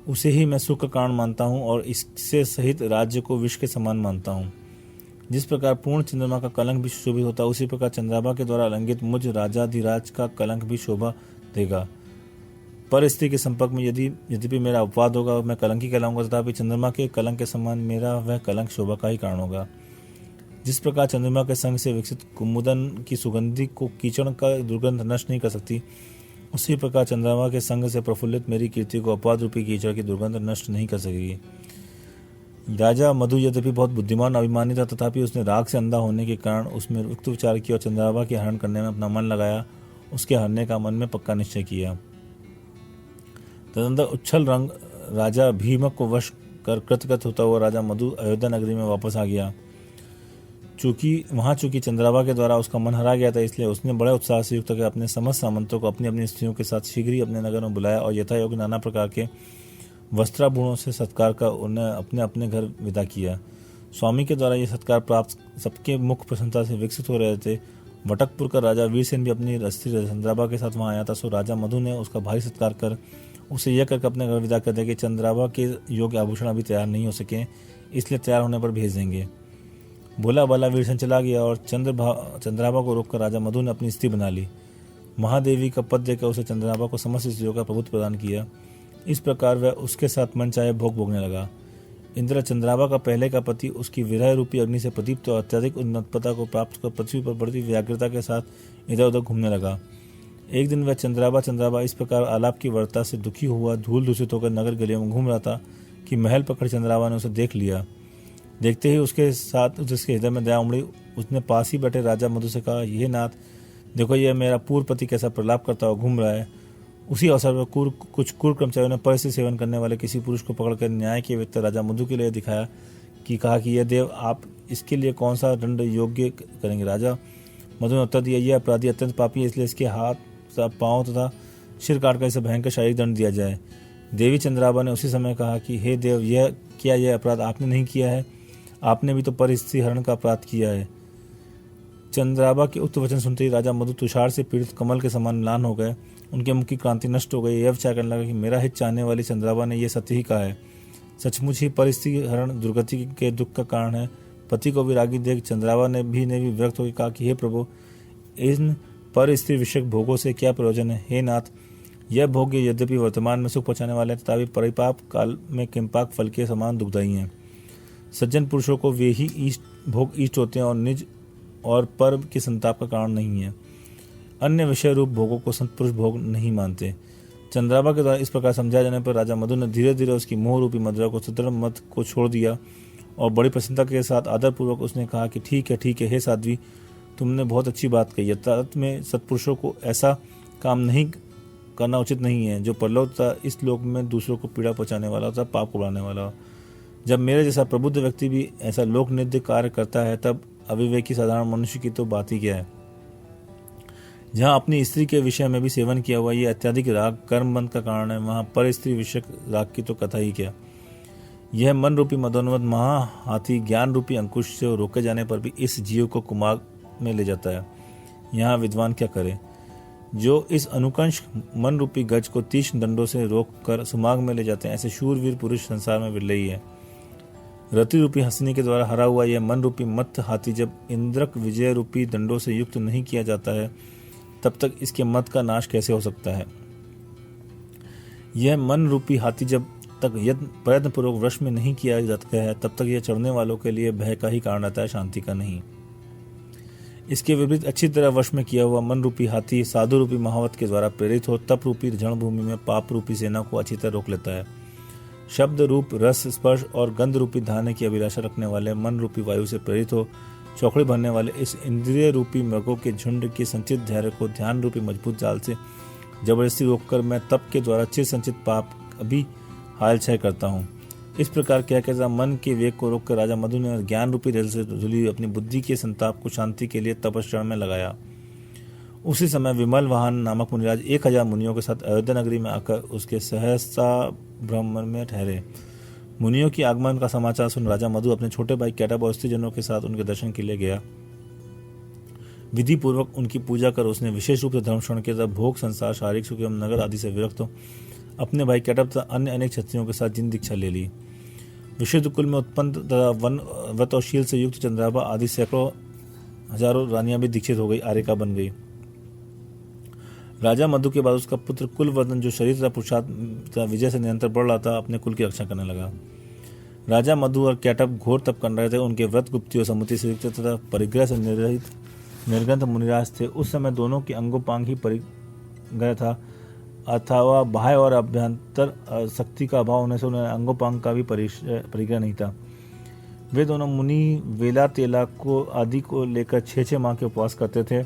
Speaker 1: उसे ही मैं सुख का कारण मानता हूँ और इससे सहित राज्य को विष के समान मानता हूँ। जिस प्रकार पूर्ण चंद्रमा का कलंक भी शोभित होता है, उसी प्रकार चंद्राभा के द्वारा अलंकित मुझ राजाधिराज का कलंक भी शोभा देगा। पर स्त्री के संपर्क में यद्यपि मेरा अपवाद होगा, मैं कलंकी कहलाऊंगा, तथापि चंद्रमा के कलंक के समान मेरा वह कलंक शोभा का ही कारण होगा। जिस प्रकार चंद्रमा के संग से विकसित कुमुदन की सुगंधि को कीचड़ का दुर्गंध नष्ट नहीं कर सकती, उसी प्रकार चंद्रमा के संग से प्रफुल्लित मेरी कीर्ति को अपवाद रूपी कीचड़ की दुर्गंध नष्ट नहीं कर सकेगी। राजा मधु यद्यपि बहुत बुद्धिमान अभिमानी था, तथापि उसने राग से अंधा होने के कारण उसमें उक्त विचार किया और चंद्रमा के हरण करने में अपना मन लगाया। उसके हरने का मन में पक्का निश्चय किया। तदनंतर उच्छल रंग राजा भीमक को वश कर कृतकृत होता हुआ राजा मधु अयोध्या नगरी में वापस आ गया। चूंकि चंद्राबा के द्वारा उसका मन हरा गया था, इसलिए उसने बड़े उत्साह से युक्त अपने समस्त सामंतों को अपनी अपनी स्त्रियों के साथ शीघ्र ही अपने नगर में बुलाया और यथायोग्य नाना प्रकार के वस्त्राभूषणों से सत्कार कर उन्हें अपने अपने घर विदा किया। स्वामी के द्वारा ये सत्कार प्राप्त सबके मुख प्रसन्नता से विकसित हो रहे थे। वटकपुर का राजा वीरसेन भी अपनी स्त्री चंद्राबा के साथ वहां आया था। सो राजा मधु ने उसका भारी सत्कार कर उसे यह करके अपने घर विदा कर दिया कि चंद्राबा के योग्य आभूषण अभी तैयार नहीं हो सके, इसलिए तैयार होने पर भेज देंगे। बोला बाला वीरसेन चला गया और चंद्राबा को रोककर राजा मधु ने अपनी स्त्री बना ली। महादेवी का पद देकर उसे चंद्राबा को समस्त स्त्रियों का प्रभुत्व प्रदान किया। इस प्रकार वह उसके साथ मनचाहे भोग भोगने लगा। इंद्र चंद्राबा का पहले का पति उसकी विरह रूपी अग्नि से प्रदीप्त और अत्यधिक उन्नतता को प्राप्त कर पृथ्वी पर बढ़ती व्याग्रता के साथ इधर उधर घूमने लगा। एक दिन वह चंद्राबा इस प्रकार आलाप की वर्ता से दुखी हुआ धूल दूषित होकर नगर गलियों में घूम रहा था कि महल पकड़ चंद्राबा ने उसे देख लिया। देखते ही उसके साथ जिसके हृदय में दया उमड़ी, उसने पास ही बैठे राजा मधु से कहा, यह नाथ देखो, यह मेरा पूर्व पति कैसा प्रलाप करता हुआ घूम रहा है। उसी अवसर पर कुछ क्रूर कर्मचारियों ने परस्त्री सेवन करने वाले किसी पुरुष को पकड़कर न्याय के व्यक्ति राजा मधु के लिए दिखाया कि कहा कि यह देव आप इसके लिए कौन सा दंड योग्य करेंगे। राजा मधु ने उत्तर दिया, यह अपराधी अत्यंत पापी है, इसलिए इसके हाथ पांव तथा सिर काटकर इसे भयंकर शारीरिक दंड दिया जाए। देवी चंद्राबा ने उसी समय कहा कि हे देव, यह अपराध आपने नहीं किया है, आपने भी तो परिस्थिति हरण का अपराध किया है। चंद्राबा के उक्त वचन सुनते ही राजा मधु तुषार से पीड़ित कमल के समान म्लान हो गए। उनके मुख की क्रांति नष्ट हो गई। यह विचार करने लगा कि मेरा हित चाहने वाली चंद्राबा ने यह सत्य ही कहा है। सचमुच ही परिस्थिति हरण दुर्गति के दुख का कारण है। पति को विरागी देख चंद्राबा ने भी व्यक्त होकर कहा कि हे प्रभु, इन पर स्त्री विषयक भोगों से क्या प्रयोजन है। हे नाथ, यह भोग यद्यपि वर्तमान में सुख पहुंचाने वाले हैं, तथापि परिपाप काल में किंपाक फल के समान दुखदायी हैं। सज्जन पुरुषों को वे ही भोग इष्ट होते हैं और निज और पर के संताप का कारण नहीं है। अन्य विषय रूप भोगों को संत पुरुष भोग नहीं मानते। चंद्राबा के द्वारा इस प्रकार समझाए जाने पर राजा मधु ने धीरे धीरे उसकी मोह रूपी मदिरा को सुदृढ़ मत को छोड़ दिया और बड़ी प्रसन्नता के साथ आदरपूर्वक उसने कहा कि ठीक है, हे साध्वी, तुमने बहुत अच्छी बात कही है। तत् में सत्पुरुषों को ऐसा काम नहीं करना उचित नहीं है जो परलोक तथा इस लोक में दूसरों को पीड़ा पहुंचाने वाला तथा पाप को बढ़ाने वाला हो। जब मेरे जैसा प्रबुद्ध व्यक्ति भी ऐसा लोक नित्य कार्य करता है, तब अविवेकी साधारण मनुष्य की तो बात ही क्या है। जहाँ अपनी स्त्री के विषय में भी सेवन किया हुआ ये अत्यधिक राग कर्म बंध का कारण है, वहाँ पर स्त्री विषयक राग की तो कथा ही क्या। यह मन रूपी मदोन्मद महा हाथी ज्ञान रूपी अंकुश से रोके जाने पर भी इस जीव को कुमार्ग में ले जाता है। यहाँ विद्वान क्या करे। जो इस अनुकंश मन रूपी गज को तीक्ष्ण दंडों से रोक कर सुमार्ग में ले जाते हैं, ऐसे शूरवीर पुरुष संसार में विरले ही है। रति रूपी हंसनी के द्वारा हरा हुआ यह मन रूपी मत हाथी जब इंद्रक विजय रूपी दंडों से युक्त नहीं किया जाता है, तब तक इसके मत का नाश कैसे हो सकता है। यह मन रूपी हाथी जब तक प्रयत्न पूर्वक वश में नहीं किया जाता है, तब तक यह चढ़ने वालों के लिए भय का ही कारण रहता है, शांति का नहीं। इसके विपरीत अच्छी तरह वश में किया हुआ मन रूपी हाथी साधु रूपी महावत के द्वारा प्रेरित हो तप रूपी रणभूमि में पाप रूपी सेना को अच्छी तरह रोक लेता है। शब्द रूप रस स्पर्श और गंध रूपी धाने की अभिलाषा रखने वाले मन रूपी वायु से प्रेरित हो चौकड़ी भरने वाले इस इंद्रिय रूपी मृगों के झुंड के संचित धैर्य को ध्यान रूपी मजबूत जाल से जबरदस्ती रोककर मैं तप के द्वारा चिर संचित पाप अभी हाल क्षय करता हूँ। इस प्रकार कहकर मन के वेग को रोककर राजा मधु ने ज्ञान रूपी रेल से झुली अपनी बुद्धि के संताप को शांति के लिए तपस्या में लगाया। उसी समय विमल वाहन नामक मुनिराज 1000 मुनियों के साथ अयोध्या नगरी में आकर उसके सहसा भ्रमण में ठहरे। मुनियों की आगमन का समाचार सुन राजा मधु अपने छोटे भाई कैटब और स्त्रीजनों के साथ उनके दर्शन के लिए गया। विधि पूर्वक उनकी पूजा कर उसने विशेष रूप से धर्मश्रवण किया। भोग संसार शारीरिक सुख एवं नगर आदि से विरक्त हो अपने भाई कैटब तथा अन्य अनेक क्षत्रियों के साथ जिन दीक्षा ले ली। विशुद्ध कुल में उत्पन्न तथा वन व्रत और शील से युक्त चंद्राबा आदि सैकड़ों हजारों रानियां भी दीक्षित हो गई, आर्यिका बन गई। राजा मधु के बाद उसका पुत्र कुलवर्धन, जो शरीर तथा पुरुषार्थ तथा विजय से निरंतर बढ़ रहा था, अपने कुल की रक्षा करने लगा। राजा मधु और कैटब घोर तप कर रहे थे। उनके व्रत गुप्ती और सम्मति से युक्त तथा परिग्रह से निर्रहित निर्गंध मुनिराज थे। उस समय दोनों के अंगोपांग ही परिग्रह था। अथवा बाह्य और अभ्यंतर शक्ति का अभाव होने से उन्हें अंगोपांग का भी परिग्रह नहीं था। वे दोनों मुनि वेला तेला को आदि को लेकर 6 माह के उपवास करते थे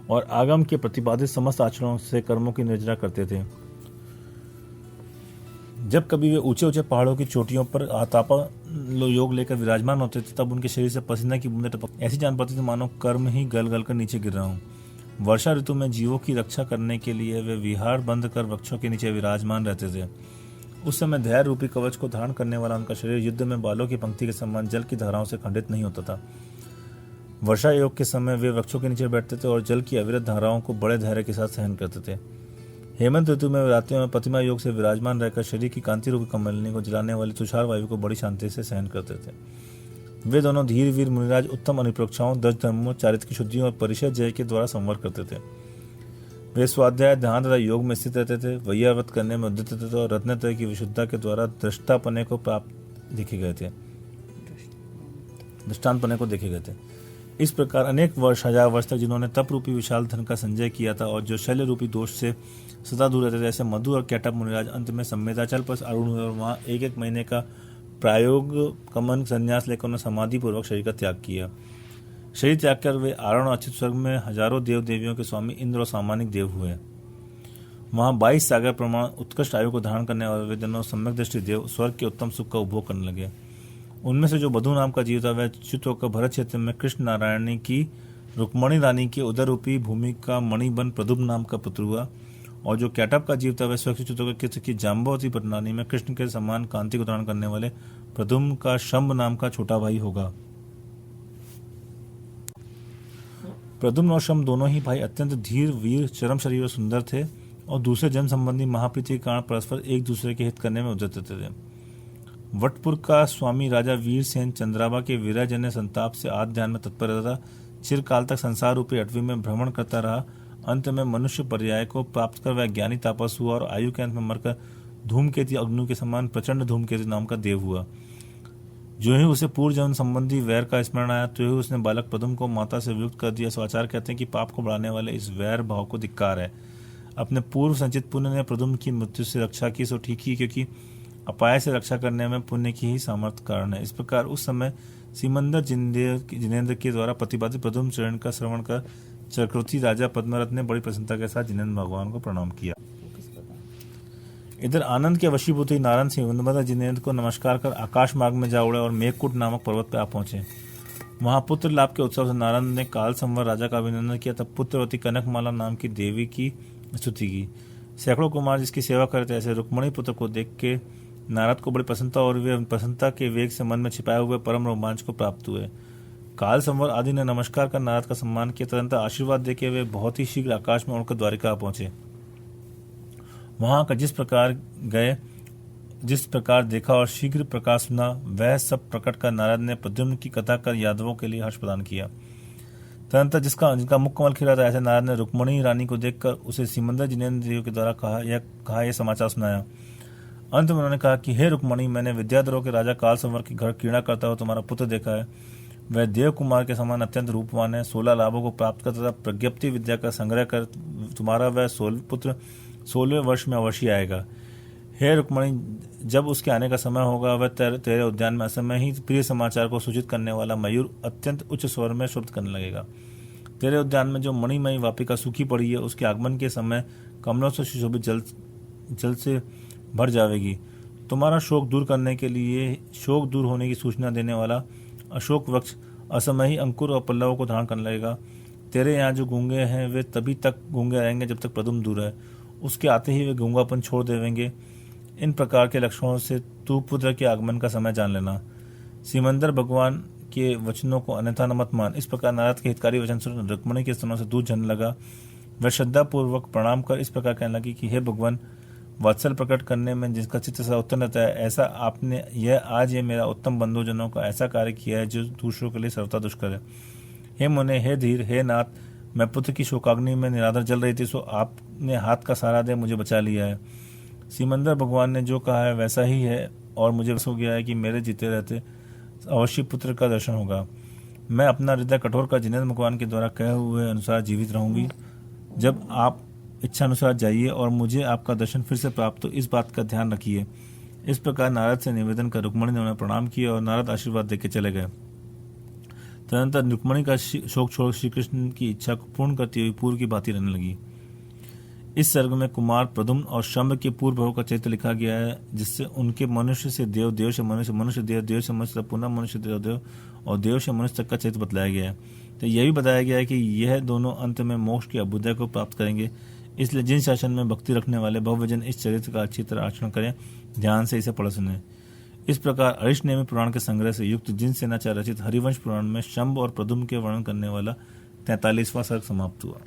Speaker 1: और आगम के प्रतिपादित समस्त आचरणों से कर्मों की निर्जरा करते थे। जब कभी वे ऊंचे ऊंचे पहाड़ों की चोटियों पर आतापा योग लेकर विराजमान होते थे तब उनके शरीर से पसीना की बूंदें टपक ऐसी जान पड़ती थी मानो कर्म ही गल गल कर नीचे गिर रहा हूँ। वर्षा ऋतु में जीवों की रक्षा करने के लिए वे विहार बंद कर वृक्षों के नीचे विराजमान रहते थे। उस समय धैर्य रूपी कवच को धारण करने वाला उनका शरीर युद्ध में बालों की पंक्ति के समान जल की धाराओं से खंडित नहीं होता था। वर्षा योग के समय वे वृक्षों के नीचे बैठते थे और जल की अविरत धाराओं को बड़े धैर्य के साथ सहन करते थे। हेमंत ऋतु में रात्रियों में प्रतिमा योग से विराजमान रहकर शरीर की कांति रूपी कमलनी को जलाने वाली तुषार वायु को बड़ी शांति से सहन करते थे। वे दोनों धीर वीर मुनिराज उत्तम अनुप्रेक्षाओं, 10 धर्मों, चारित्र की शुद्धियों और परिषद जय के द्वारा संवर करते थे। वे स्वाध्याय ध्यान तथा योग में स्थित रहते थे, वैयाव्रत करने में उद्यत रहते थे और रत्नत्रय की विशुद्धता के द्वारा दृष्टापने को देखे गए थे। इस प्रकार अनेक वर्ष, 1000 वर्ष तक जिन्होंने तप रूपी विशाल धन का संचय किया था और जो शल्य रूपी दोष से सदा दूर रहते थे, ऐसे मधु और कैटप मुनिराज अंत में संवेदाचल पर आरूढ़ हुए और वहाँ 1 महीने का प्रायोग कमन संन्यास लेकर उन्होंने समाधि पूर्वक शरीर का त्याग किया। शरीर त्याग कर वे आरण और अच्युत स्वर्ग में हजारों देव देवियों के स्वामी इंद्र और सामानिक देव हुए। वहाँ 22 सागर प्रमाण उत्कृष्ट आयु को धारण करने वाले वे दोनों सम्यक दृष्टि देव स्वर्ग के उत्तम सुख का उपभोग करने लगे। उनमें से जो बधु नाम का जीव था वह च्युत होकर भरत क्षेत्र में कृष्ण नारायणी की रुक्मणी रानी के उदर रूपी भूमि का मणिबन प्रदुम्न नाम का पुत्र हुआ और जो कैटप का जीव था वह स्वच्छ च्युत होकर कृष्ण की जाम्बवती पटनानी में कृष्ण के समान कांति को धारण करने वाले प्रदुम्न का शंभ नाम का छोटा भाई होगा। प्रदुम्न और शंभ दोनों ही भाई अत्यंत धीर वीर चरम शरीर और सुंदर थे और दूसरे जन संबंधी महाप्रीति के कारण परस्पर एक दूसरे के हित करने में उद्यत रहते थे। वटपुर का स्वामी राजा वीर सेन चंद्राबा के विरहजन्य संताप से आद ध्यान में तत्पर रहता था। चिरकाल तक संसार रूपी अटवी में भ्रमण करता रहा। अंत में मनुष्य पर्याय को प्राप्त कर वह ज्ञानी तापस हुआ और आयु के अंत में मरकर धूमकेतु अग्नि के समान प्रचंड धूमकेतु नाम का देव हुआ। जो ही उसे पूर्व जन्म संबंधी वैर का स्मरण आया तो ही उसने बालक प्रदुम्न को माता से वियुक्त कर दिया। स्वाचार्य कहते हैं कि पाप को बढ़ाने वाले इस वैर भाव को धिक्कार है। अपने पूर्व संचित पुण्य ने प्रदुम्न की मृत्यु से रक्षा की, सो ठीक ही, क्योंकि अपाय से रक्षा करने में पुण्य की ही सामर्थ्य कारण है। इस प्रकार उस समय सिमंदर जिनेंद्र के द्वारा प्रतिपादित प्रदुम्न चरण का श्रवण कर चक्रवर्ती राजा पद्मरथ ने बड़ी प्रसन्नता के साथ जिनेंद्र भगवान को प्रणाम किया। इधर आनंद के वशीभूत हुई नारायण सिंह जिनेंद्र को नमस्कार कर आकाश मार्ग में जा उड़े और मेघकूट नामक पर्वत पर आ पहुंचे। वहां पुत्र लाभ के उत्सव से नारद ने काल संवर राजा का अभिनंदन किया। तब पुत्रवती कनकमाला नाम की देवी की स्तुति की। सैकड़ों कुमार जिसकी सेवा करते ऐसे रुक्मणी पुत्र को देख के नारद को बड़ी प्रसन्नता और वे प्रसन्नता के वेग से मन में छिपाए हुए परम रोमांच को प्राप्त हुए। काल संवर आदि ने नमस्कार कर नारद का सम्मान किया। तदंतर आशीर्वाद देके वे बहुत ही शीघ्र आकाश में उड़कर द्वारिका पहुंचे। वहां का जिस प्रकार देखा और शीघ्र प्रकाश सुना वह सब प्रकट कर नारद ने प्रद्युम्न की कथा कर यादवों के लिए हर्ष प्रदान किया। तदंतर जिनका मुख कमल खिला था ऐसे नारद ने रुक्मणी रानी को देखकर उसे सिमंदर जिनेंद्र देव के द्वारा कहा यह समाचार सुनाया। अंत में उन्होंने कहा कि हे रुक्मणी, मैंने विद्याधरों के राजा काल संवर के घर क्रीड़ा करता हुआ तुम्हारा पुत्र देखा है। वह देव कुमार के समान अत्यंत रूपवान है। 16 लाभों को प्राप्त करता था। प्रज्ञप्ति विद्या का संग्रह कर तुम्हारा वह पुत्र 16वें वर्ष में अवश्य आएगा। हे रुक्मणी, जब उसके आने का समय होगा वह तेरे उद्यान में असमय ही प्रिय समाचार को सूचित करने वाला मयूर अत्यंत उच्च स्वर में शब्द करने लगेगा। तेरे उद्यान में जो मणिमयी वापिका सूखी पड़ी है उसके आगमन के समय कमलों से सुशोभित जल से भर जाएगी। तुम्हारा शोक दूर करने के लिए शोक दूर होने की सूचना देने वाला अशोक वृक्ष असमय ही अंकुर और पल्लवों को धारण करने लगेगा। तेरे यहाँ जो गूंगे हैं वे तभी तक गूंगे रहेंगे जब तक प्रदुम्न दूर है। उसके आते ही वे गूंगापन छोड़ देवेंगे। इन प्रकार के लक्षणों से तू पुत्र के आगमन का समय जान लेना। सिमंदर भगवान के वचनों को अन्यथा न मत मान। इस प्रकार नारद के हितकारी वचन सुन रुक्मणी के स्तनों से दूध झरने लगा। वह श्रद्धा पूर्वक प्रणाम कर इस प्रकार कहने लगी कि हे भगवान, वात्सल प्रकट करने में जिसका चित्त सदा उत्तम रहता है, ऐसा आपने आज ये मेरा उत्तम बंधुजनों का ऐसा कार्य किया है जो दूसरों के लिए सर्वथा दुष्कर है। हे मुने, हे धीर, हे नाथ, मैं पुत्र की शोकाग्नि में निराधर जल रही थी, सो आपने हाथ का सहारा दे मुझे बचा लिया है। सिमंदर भगवान ने जो कहा है वैसा ही है और मुझे हो गया है कि मेरे जीते रहते अवश्य पुत्र का दर्शन होगा। मैं अपना हृदय कठोर कर जिनेंद्र भगवान के द्वारा कहे हुए अनुसार जीवित रहूंगी। जब आप इच्छानुसार जाइए और मुझे आपका दर्शन फिर से प्राप्त हो, इस बात का ध्यान रखिए। इस प्रकार नारद से निवेदन कर रुक्मणी ने उन्हें प्रणाम किया और नारद आशीर्वाद देके चले गए। तदनंतर रुक्मणी का शोक छोड़ श्री कृष्ण की इच्छा को पूर्ण करती हुई पूर्व की भांति रहने लगी। इस सर्ग में कुमार, प्रद्युम्न और शंभ के पूर्व भाव का चरित्र लिखा गया है, जिससे उनके मनुष्य से देव, देव से मनुष्य, मनुष्य देव, देव से मनुष्य, पुनः मनुष्य देव, देव और देव से मनुष्य तक का चरित्र बतलाया गया है। तो यह भी बताया गया है कि यह दोनों अंत में मोक्ष की अभ्युदय को प्राप्त करेंगे। इसलिए जिन शासन में भक्ति रखने वाले भव्यजन इस चरित्र का अच्छी तरह आचरण करें, ध्यान से इसे पढ़ सुने। इस प्रकार अरिष्टनेमी पुराण के संग्रह से युक्त जिन सेनाचार्य रचित हरिवंश पुराण में शंभ और प्रद्युम्न के वर्णन करने वाला 43वां सर्ग समाप्त हुआ।